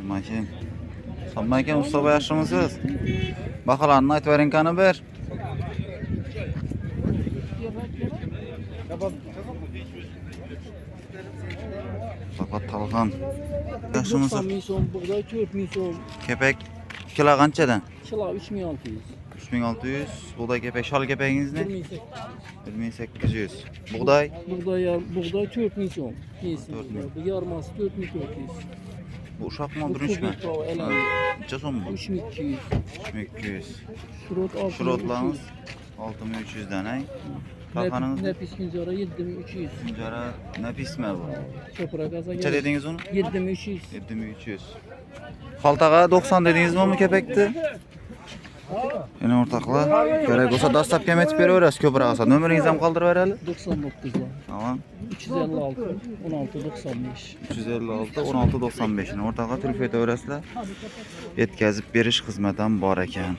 Makin. Salmayken Mustafa yaşlımısınız? Bakalım ayt verin kanı bir. Fakat talgan. Yaşımısınız? 90 bin son, buğday 4 bin son, Kepek kilo kançadan? çıla 3600. 3600. Buğday kepek. Şal kepeğiniz ne? 28. 2800. Buğday? Buğday 4 bin son. 4 bin. Bu yarması 4400. Bu uşak mı? Bu Durmuş mu? kubik o, elem. Neçe son mu? 3200. 3200. Şurot 6300. Şurotlarınız 6300 tane. Kalkanınız ne? Nepis güncara 7300. Cara ne pis mi bu? Çopra gaza Neçe gelir. dediniz onu? 7300. 7300. Haltağa 90 dediniz mi o mu kepekti? Yine ortakla. Gerek olsa dastap kemet beri öğres köpüre alsa. Nömerinizi hem kaldır verelim. 99'da. Tamam. 356 16 95. 356 16 95'ini ortakla telefonu öğresle. Yetkazip beriş hizmetten var eken.